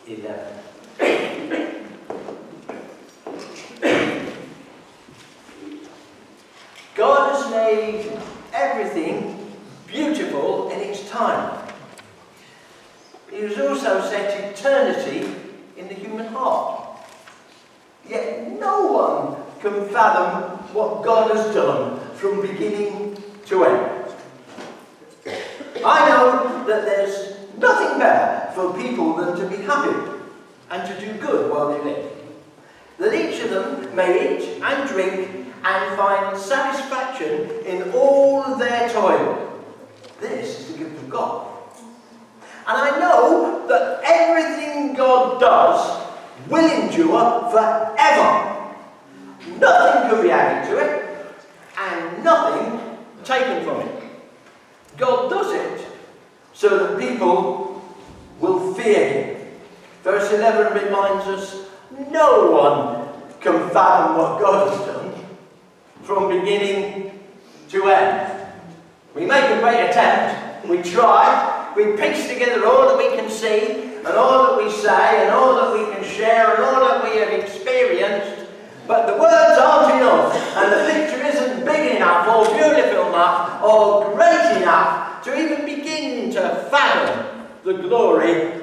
11. God has made everything beautiful in its time. He has also set eternity in the human heart. Yet no one can fathom what God has done from beginning to end. I know that there's nothing better for people than to be happy and to do good while they live. That each of them may eat and drink and find satisfaction in all their toil. This is the gift of God. And I know that everything God does will endure forever. Nothing can be added to it, and nothing taken from it. God does it so that people will fear him. Verse 11 reminds us, no one can fathom what God has done from beginning to end. We make a great attempt, we try, we piece together all that we can see, and all that we say, and all that we can share, and all that we have experienced, but the words aren't enough, and the picture isn't big enough, or beautiful enough, or great enough to even begin to fathom the glory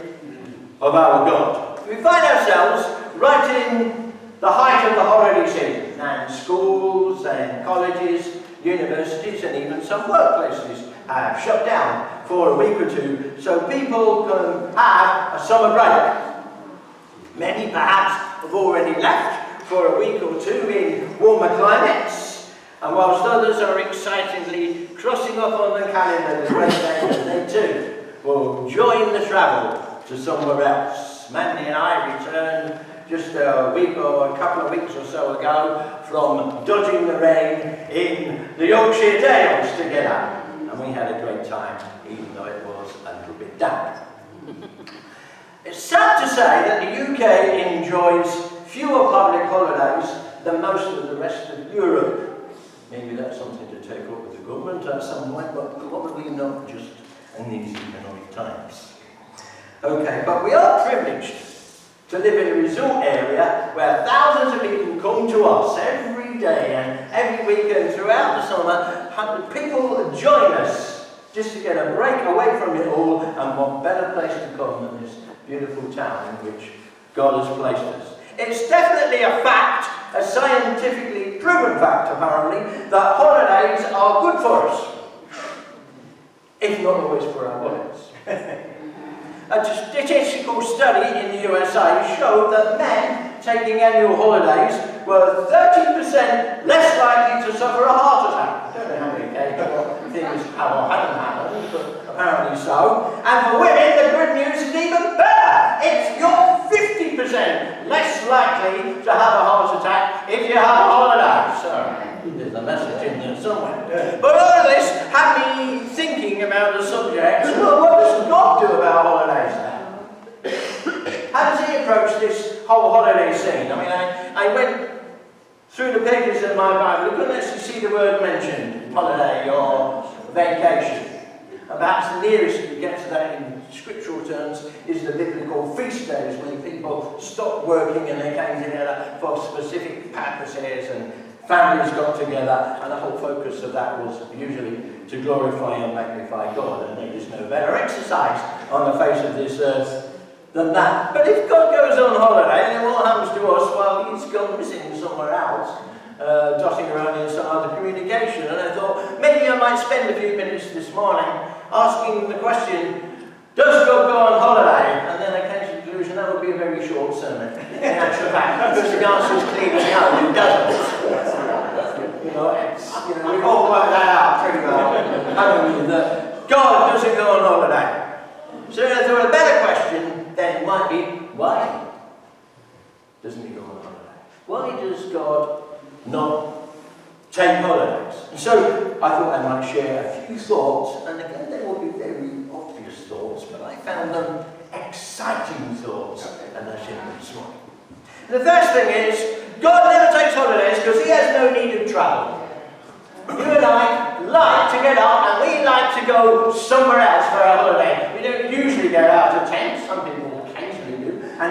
of our God. We find ourselves right in the height of the holiday season, and schools and colleges, universities, and even some workplaces have shut down for a week or two, so people can have a summer break. Many perhaps have already left for a week or two in warmer climates, and whilst others are excitingly crossing off on the calendar the great days, they too will join the travel to somewhere else. Mandy and I returned just a week or a couple of weeks or so ago from dodging the rain in the Yorkshire Dales together, and we had a great time, even though it was a little bit damp. It's sad to say that the UK enjoys fewer public holidays than most of the rest of Europe. Maybe that's something to take up with the government at some point, but probably not just in these economic times. Okay, but we are privileged to live in a resort area where thousands of people come to us every day and every weekend throughout the summer. People join us just to get a break away from it all, and what better place to come than this beautiful town in which God has placed us. It's definitely a fact, a scientifically proven fact apparently, that holidays are good for us, if not always for our bodies. A statistical study in the USA showed that men taking annual holidays were 30% less likely to suffer a heart attack. I don't know how many things have or haven't happened, but apparently so. And for women, the good news is even better. It's you're 50% less likely to have a heart attack if you have a holiday. So there's a message in there somewhere. But all of this had me thinking about the subject. Well, what does God do about holidays now? How does he approach this whole holiday scene? I mean, I went through the pages of my Bible. I couldn't actually see the word mentioned, holiday or vacation. And perhaps the nearest we get to that in scriptural terms is the biblical feast days, when people stopped working and they came together for specific purposes, and families got together, and the whole focus of that was usually to glorify and magnify God. And there is no better exercise on the face of this earth than that. But if God goes on holiday, then what happens to us? Well, he's gone missing somewhere else, dotting around in some other communication. And I thought maybe I might spend a few minutes this morning asking the question, does God go on holiday? And then I came to the conclusion that would be a very short sermon, in actual fact, because the answer is clearly no, it doesn't. We've all worked that out pretty well, haven't we? That God doesn't go on holiday. So I thought a better question then might be, why doesn't he go on holiday? Why does God not take holidays? And so I thought I might share a few thoughts, and again they will be very obvious thoughts, but I found them exciting thoughts, and I shared them this morning. The first thing is, God never takes holidays because he has no need of travel. You and I like to get up and we like to go somewhere else for our holiday. We don't usually go out to tents, some people occasionally do, and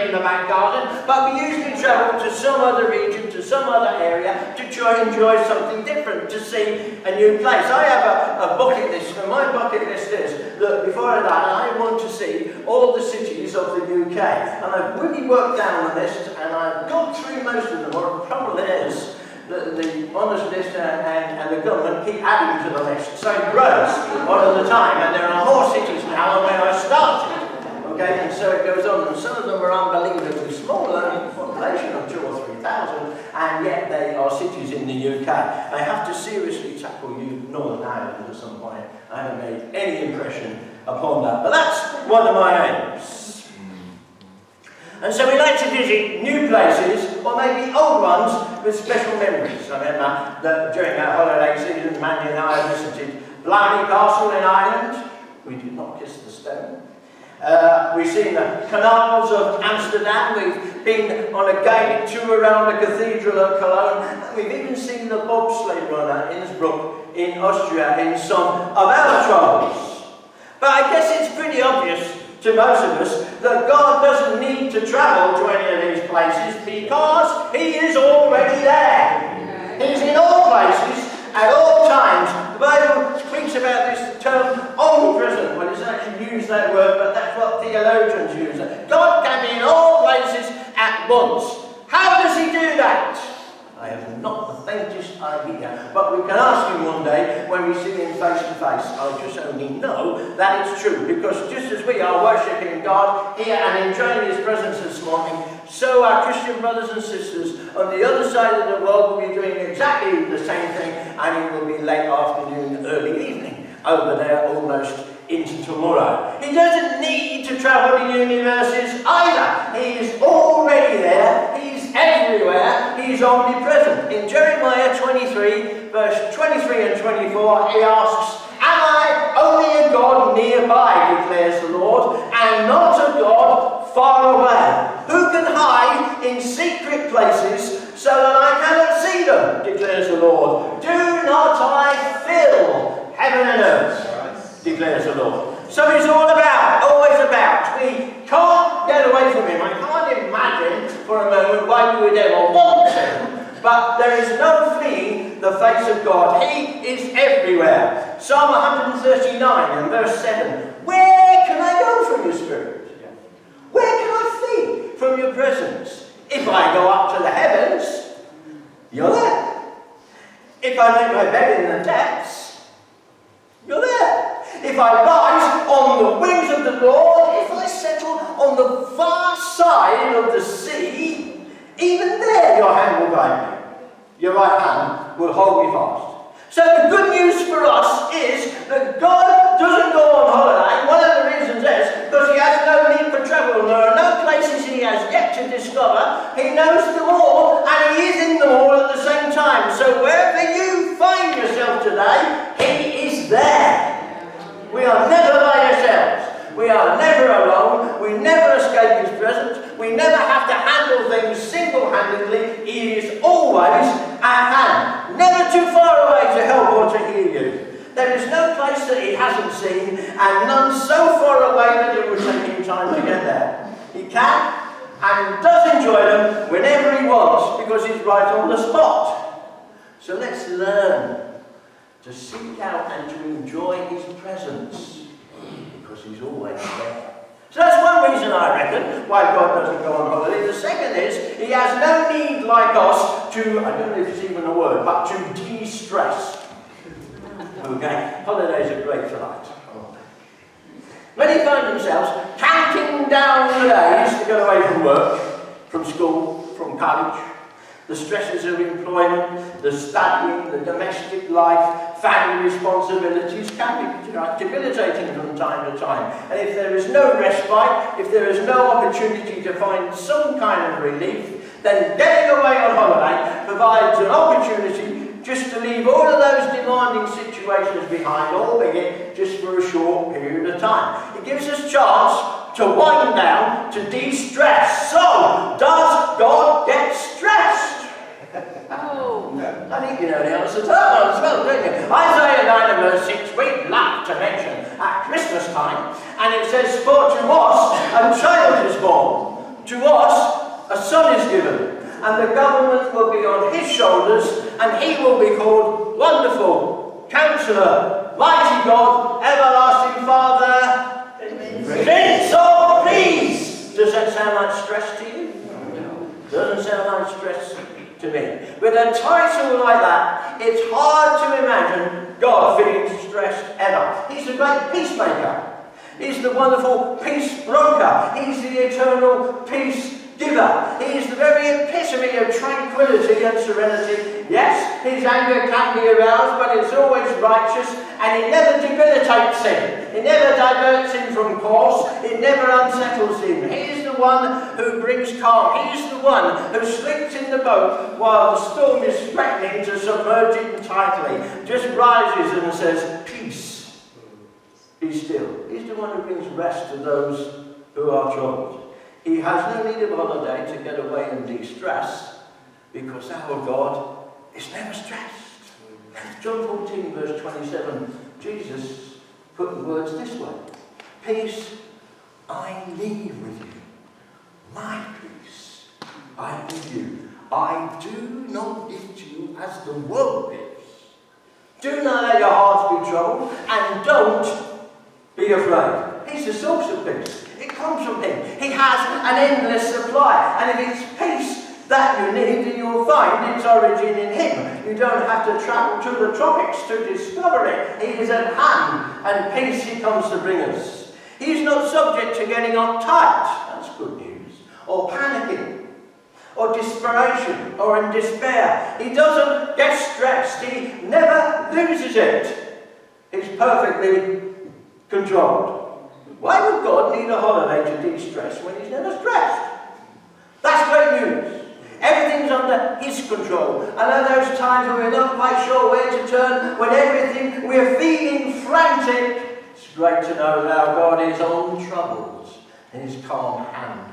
in the back garden, but we usually travel to some other region, to some other area, to try and enjoy something different, to see a new place. I have a bucket list, and my bucket list is that before I die, I want to see all the cities of the UK. And I've really worked down the list, and I've got through most of them. What the trouble is, the honest list and the government keep adding to the list, so it grows one at a time, and there are more cities now than when I started. Okay, and so it goes on, and some of them are unbelievably small, only a population of 2,000 or 3,000, and yet they are cities in the UK. I have to seriously tackle Northern Ireland at some point. I haven't made any impression upon that, but that's one of my aims. And so we like to visit new places, or maybe old ones with special memories. I remember that during our holiday season, Mandy and I visited Blarney Castle in Ireland. We did not kiss the stone. We've seen the canals of Amsterdam. We've been on a guided tour around the cathedral of Cologne. And we've even seen the bobsleigh runner Innsbruck in Austria in some of our travels. But I guess it's pretty obvious to most of us that God doesn't need to travel to any of these places because He is already there. He's in all places at all times. The Bible speaks about this term omnipresent. Well, it doesn't actually use that word, but that's what theologians use. God can be in all places at once. How does He do that? I have not the faintest idea, but we can ask Him one day when we see Him face to face. I just only know that it's true, because just as we are worshipping God here and enjoying His presence this morning, so our Christian brothers and sisters on the other side of the world will be doing exactly the same thing, and it will be late afternoon, early evening over there, almost into tomorrow. He doesn't need to travel to universes either. He is already there. He's everywhere. He's omnipresent. In Jeremiah 23, verse 23 and 24, he asks, "Am I only a God nearby, declares the Lord, and not a God far away? Who can hide in secret places so that I cannot see them, declares the Lord? Do not I fill heaven and earth, declares the Lord." So He's all about, always about. We can't get away from Him. I can't imagine for a moment why we would ever want to. But there is no fleeing the face of God. He is everywhere. Psalm 139 and verse 7. Where can I go from your Spirit? Where can I flee from your presence? If I go up to the heavens, you're there. If I make my bed in the depths, you're there. If I rise on the wings of the Lord, if I settle on the far side of the sea, even there your hand will guide me. Your right hand will hold me fast. So the good news for us is that God doesn't go on holiday. One of the reasons is because He has no need for travel. There are no places He has yet to discover. He knows them all, and He is in them all at the same time. So wherever you find yourself today, He is there. We are never by ourselves. We are never alone. We never escape His presence. We never have to handle things single-handedly. He is always at hand. Never too far away to help or to hear you. There is no place that He hasn't seen, and none so far away that it would take Him time to get there. He can and does enjoy them whenever He wants, because He's right on the spot. So let's learn to seek out and to enjoy His presence, because He's always there. So that's one reason, I reckon, why God doesn't go on holiday. The second is, He has no need like us to, I don't know if it's even a word, but to de-stress. Okay? Holidays are great for that. Many find themselves counting down the days to get away from work, from school, from college. The stresses of employment, the studying, the domestic life, family responsibilities can be debilitating from time to time. And if there is no respite, if there is no opportunity to find some kind of relief, then getting away on holiday provides an opportunity just to leave all of those demanding situations behind, albeit just for a short period of time. It gives us a chance to wind down, to de-stress. So, does God get stressed? Oh. I think you know the answer to that one as well, don't you? Isaiah 9 and verse 6, we love to mention at Christmas time, and it says, "For to us a child is born, To us, a son is given, and the government will be on his shoulders, and he will be called Wonderful, Counselor, Mighty God, Everlasting Father, Prince of Peace. Does that sound like stress to you? Doesn't sound like stress to me. With a title like that, it's hard to imagine God feeling stressed ever. He's the great peacemaker. He's the wonderful peace broker. He's the eternal peace giver. He is the very epitome of tranquility and serenity. Yes, his anger can be aroused, but it's always righteous, and it never debilitates him. It never diverts him from course. It never unsettles him. He is the one who brings calm. He is the one who sleeps in the boat while the storm is threatening to submerge it tightly. Just rises and says, peace, be still. He's the one who brings rest to those who are troubled. He has no need of holiday to get away and de-stress, because our God is never stressed. John 14 verse 27, Jesus put the words this way: peace I leave with you, my peace I give you. I do not give to you as the world gives. Do not let your hearts be troubled, and don't be afraid. He's the source of peace. It comes from him. He has an endless supply. And if it's peace that you need, then you'll find its origin in him. You don't have to travel to the tropics to discover it. He is at hand, and peace he comes to bring us. He's not subject to getting uptight. That's good news. Or panicking, or desperation, or in despair. He doesn't get stressed. He never loses it. He's perfectly controlled. Why would God need a holiday to de-stress when he's never stressed? That's great news. Everything's under his control. And at those times when we're not quite sure where to turn, when we're feeling frantic, it's great to know that our God is untroubled and his calm hand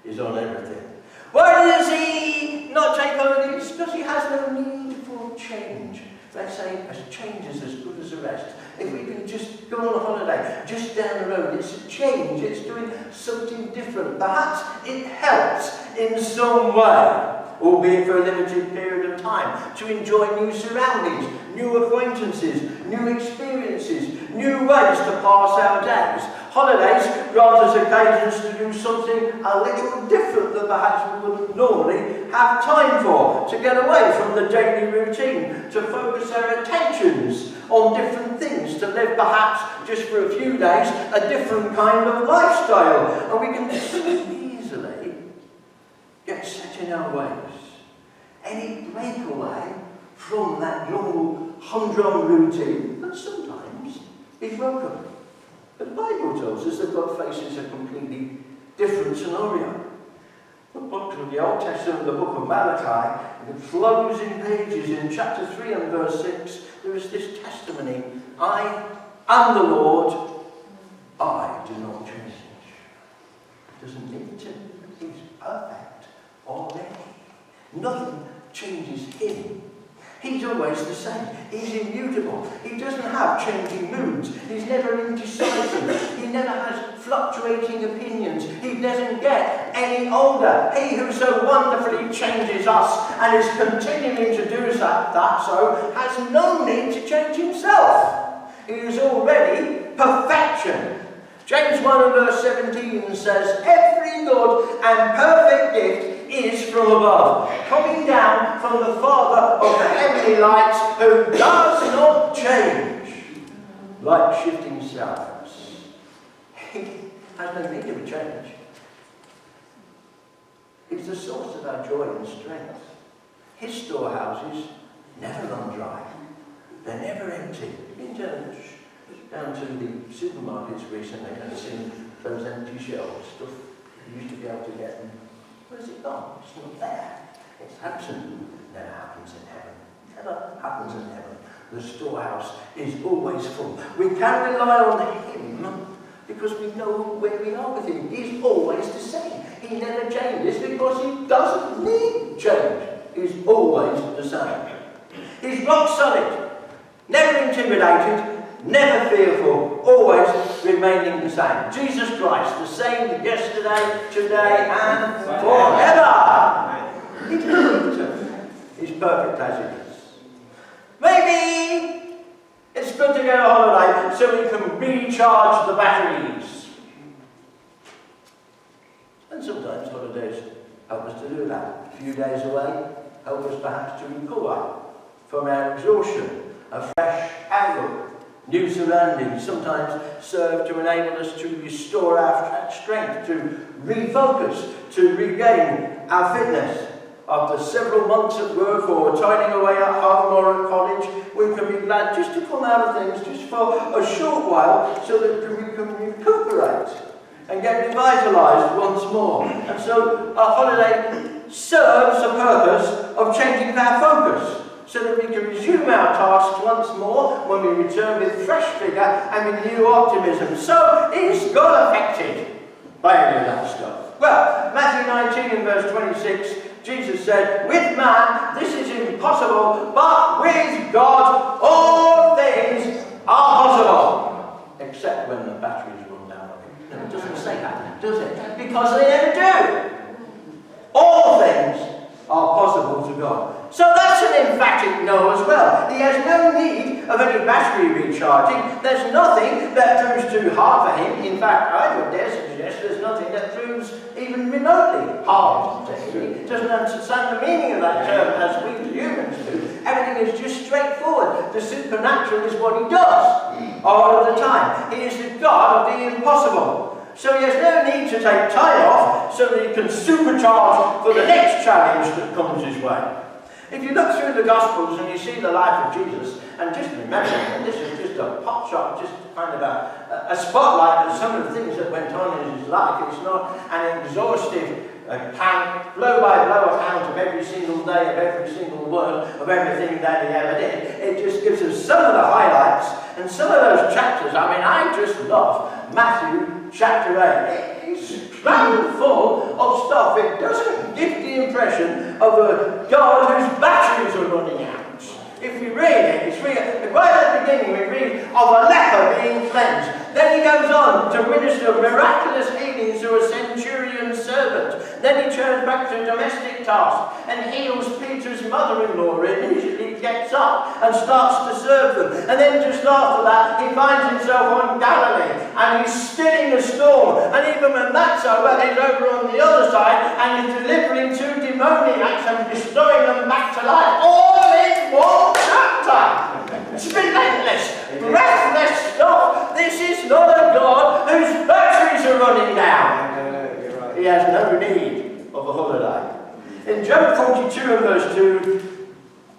is on everything. Why does he not take holidays? Because he has no need for change. Let's say change is as good as the rest. If we can just go on a holiday, just down the road, it's a change, it's doing something different. Perhaps it helps in some way, albeit for a limited period of time, to enjoy new surroundings, new acquaintances, new experiences, new ways to pass our days. Holidays grant us occasions to do something a little different than perhaps we wouldn't normally have time for, to get away from the daily routine, to focus our attentions on different things, to live perhaps just for a few days a different kind of lifestyle. And we can so easily get set in our ways. Any breakaway from that normal humdrum routine, and sometimes is welcome. But the Bible tells us that God faces a completely different scenario. The book of the Old Testament, the book of Malachi, in the closing pages in chapter 3 and verse 6, there is this testimony: I am the Lord, I do not change. He doesn't need to. He's perfect already. Nothing changes him. He's always the same. He's immutable. He doesn't have changing moods. He's never indecisive. He never has fluctuating opinions. He doesn't get any older. He who so wonderfully changes us and is continuing to do that so has no need to change himself. He is already perfection. James 1 and verse 17 says, every good and perfect gift is from above, coming down from the Father of the heavenly lights, who does not change like shifting shadows. He has no need of change. He's the source of our joy and strength. His storehouses never run dry. They're never empty. You've been down to the supermarkets recently and seen those empty shelves, stuff you used to be able to get. And where's it gone? It's not there. It's absent. Never happens in heaven. Never happens in heaven. The storehouse is always full. We can rely on him because we know where we are with him. He's always the same. He never changes because he doesn't need change. He's always the same. He's rock solid, never intimidated, never fearful, always remaining the same. Jesus Christ, the same yesterday, today, and forever. He doesn't change. He's perfect as he is. Maybe it's good to go on holiday so we can recharge the batteries. And sometimes holidays help us to do that. A few days away help us perhaps to recover from our exhaustion. A fresh outlook, new surroundings sometimes serve to enable us to restore our strength, to refocus, to regain our fitness. After several months at work or toiling away at home or at college, we can be glad just to come out of things just for a short while so that we can recuperate and get revitalised once more. And so a holiday serves a purpose of changing our focus so that we can resume our tasks once more when we return with fresh vigour and with new optimism. So is God affected by any of that stuff? Well, Matthew 19 and verse 26, Jesus said, with man this is impossible, but with God all things are possible. Except when the batteries run down. No, it doesn't say that, does it? Because they never do. All things are possible to God. So that's an emphatic no as well. He has no need of any battery recharging. There's nothing that proves too hard for him. In fact, I would dare suggest there's nothing that proves even remotely hard to him. He doesn't understand the meaning of that term as we humans do. Everything is just straightforward. The supernatural is what he does all of the time. He is the God of the impossible. So he has no need to take time off so that he can supercharge for the next challenge that comes his way. If you look through the Gospels and you see the life of Jesus, and just remember that this is just a pot shot, just kind of a spotlight of some of the things that went on in his life. It's not an exhaustive account, blow-by-blow account of every single day, of every single word, of everything that he ever did. It just gives us some of the highlights and some of those chapters. I mean, I just love Matthew chapter 8. It's crammed full of stuff. It doesn't give the impression of a God whose batteries are running out. If we read it, it's right at the beginning we read of a leper being cleansed. Then he goes on to minister miraculous healing to a centurion servant. Then he turns back to domestic tasks and heals Peter's mother-in-law. He immediately gets up and starts to serve them. And then just after that, he finds himself on Galilee and he's stilling a storm. And even when that's over, he's over on the other side and he's delivering 2 demoniacs and restoring them back to life. All in one chapter. It's relentless, breathless stuff. This is not a God whose batteries are running down. He has no need of a holiday. In Job 42 and verse 2,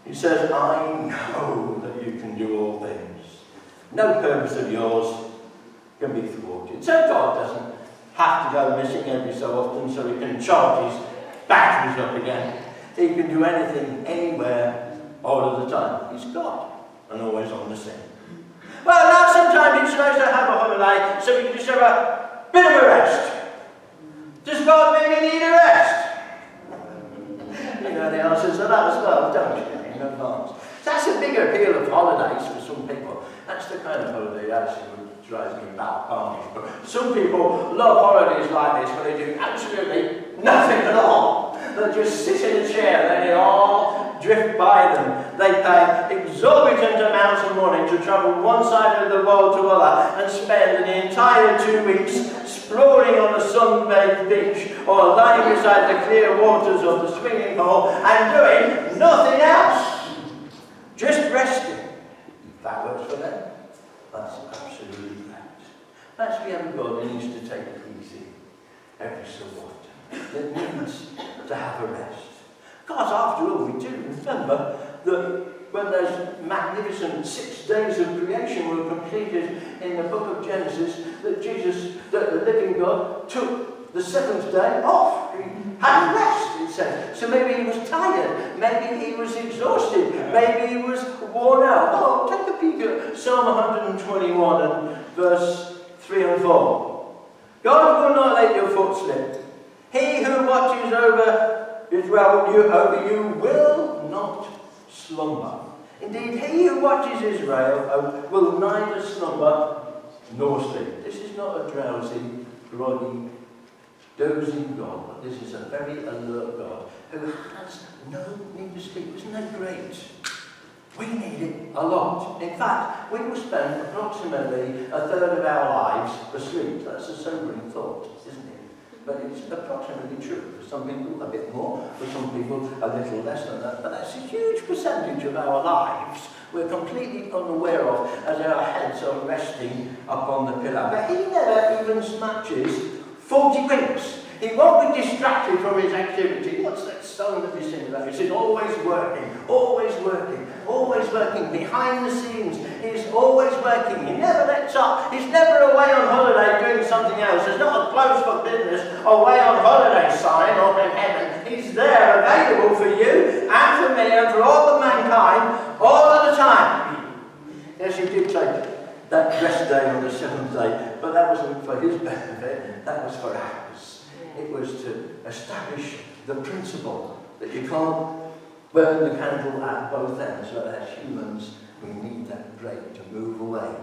he says, I know that you can do all things. No purpose of yours can be thwarted. So God doesn't have to go missing every so often so he can charge his batteries up again. He can do anything, anywhere, all of the time. He's God and always on the scene. Well, now sometimes it's nice to have a holiday so we can just have a bit of a rest. Does God maybe need a rest? You know the answers to that as well, don't you, in advance? That's a big appeal of holidays for some people. That's the kind of holiday that actually drives me back, But some people love holidays like this where they do absolutely nothing at all. They'll just sit in a chair and it all drift by them. They pay exorbitant amounts of money to travel one side of the world to other and spend an entire 2 weeks exploring on a sun-baked beach or lying beside the clear waters of the swimming pool and doing nothing else. Just resting. If that works for them, that's absolutely right. That's the other God that needs to take it easy every so often. That needs to have a rest. Because after all, we do remember that when those magnificent 6 days of creation were completed in the book of Genesis, that the living God, took the 7th day off. He had rest, it says. So maybe he was tired, maybe he was exhausted, maybe he was worn out. Oh, take a peek at Psalm 121 and verse 3 and 4. God will not let your foot slip. He who watches over you will not slumber. Indeed, he who watches Israel will neither slumber nor sleep. This is not a drowsy, groggy, dozing God, but this is a very alert God who has no need to sleep. Isn't that great? We need it a lot. In fact, we will spend approximately a third of our lives asleep. That's a sobering thought, isn't it? But it's approximately true. For some people, a bit more. For some people, a little less than that. But that's a huge percentage of our lives we're completely unaware of as our heads are resting upon the pillow. But he never even snatches 40 winks. He won't be distracted from his activity. What's that song that we sing about? He says, always working, always working, always working. Behind the scenes, he's always working. He never lets up. He's never away on holiday doing something else. There's not a close for business away on holiday sign or in heaven. He's there available for you and for me and for all of mankind all of the time. Yes, he did take that rest day on the seventh day, but that wasn't for his benefit, that was for ours. It was to establish the principle that you can't burn the candle at both ends, but as humans we need that break to move away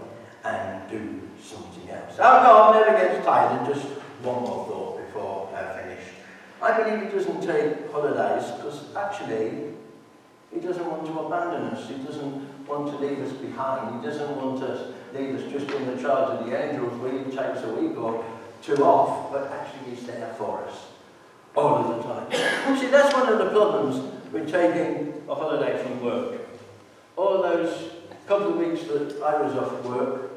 and do something else. Our God never gets tired. And just one more thought before I finish. I believe he doesn't take holidays because actually he doesn't want to abandon us. He doesn't want to leave us behind. He doesn't want to leave us just in the charge of the angels where he takes a week or two off, but actually he's there for us all of the time. See, that's one of the problems with taking a holiday from work. All those couple of weeks that I was off work,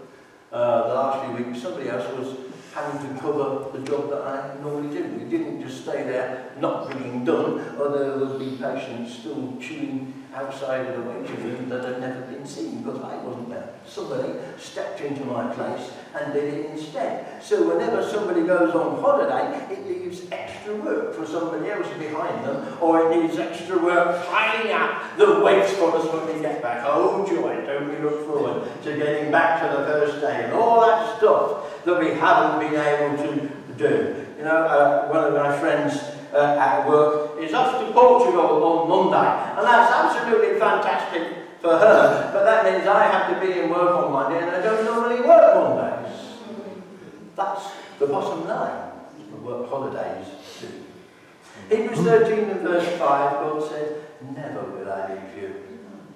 the last few weeks, somebody else was having to cover the job that I normally do. We didn't just stay there not being done, or there would be patients still chewing outside of the waiting room that had never been seen because I wasn't there. Somebody stepped into my place and did it instead. So whenever somebody goes on holiday, it leaves extra work for somebody else behind them, or it needs extra work piling up that waits for us when we get back. Oh joy, don't we look forward to getting back to the first day and all that stuff that we haven't been able to do. You know, one of my friends at work is off to Portugal on Monday, and that's absolutely fantastic for her, but that means I have to be in work on Monday and I don't normally work Mondays. That's the bottom line of what holidays do. Hebrews 13 and verse 5, God said, never will I leave you,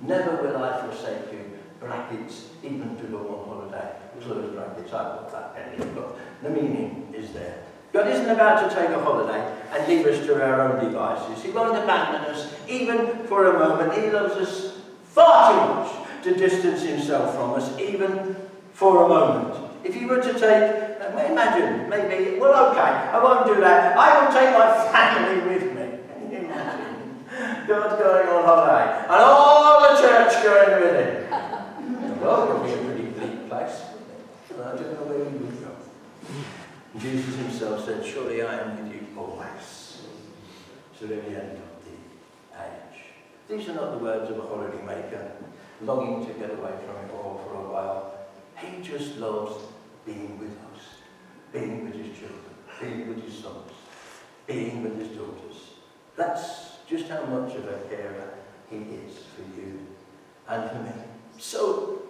never will I forsake you, brackets, even to go on holiday, close brackets, I put that penny, but the meaning is there. God isn't about to take a holiday and leave us to our own devices. He won't abandon us even for a moment. He loves us far too much to distance himself from us even for a moment. If he were to take, imagine, maybe, well okay, I won't do that. I will take my family with me. Can you imagine? God's going on holiday and all the church going with him. Well, it would be a pretty bleak place. I don't know where we would go. Jesus himself said, surely I am with you always, to the end of the age. These are not the words of a holiday maker, longing to get away from it all for a while. He just loves being with us, being with his children, being with his sons, being with his daughters. That's just how much of a carer he is for you and for me. So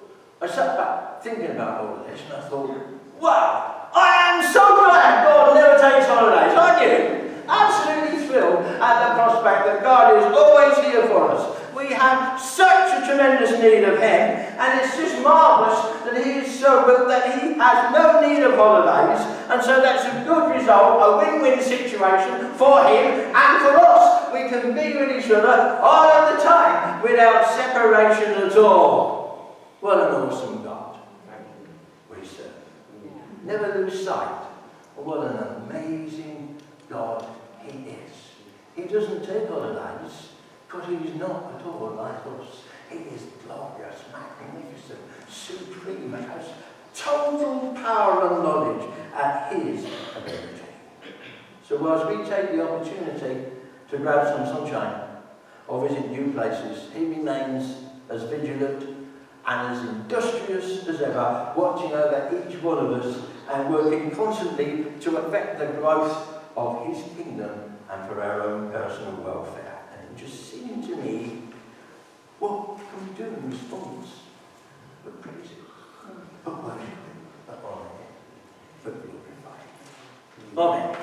I sat back thinking about all of this and I thought, wow, I am so glad God never takes holidays, aren't you? Absolutely thrilled at the prospect that God is always here for us. We have such a tremendous need of him, and it's just marvellous that he is so good that he has no need of holidays, and so that's a good result, a win-win situation for him and for us. We can be with each other all of the time without separation at all. What an awesome God we serve. Never lose sight of what an amazing God he is. He doesn't take holidays because he's not at all like us. He is glorious, magnificent, supreme, has total power and knowledge at his ability. So whilst we take the opportunity to grab some sunshine or visit new places, he remains as vigilant and as industrious as ever, watching over each one of us and working constantly to affect the growth of his kingdom and for our own personal welfare. And it just seemed to me, what can we do in response but praise Him, but worship Him, but honour Him, but glorify Him? Amen.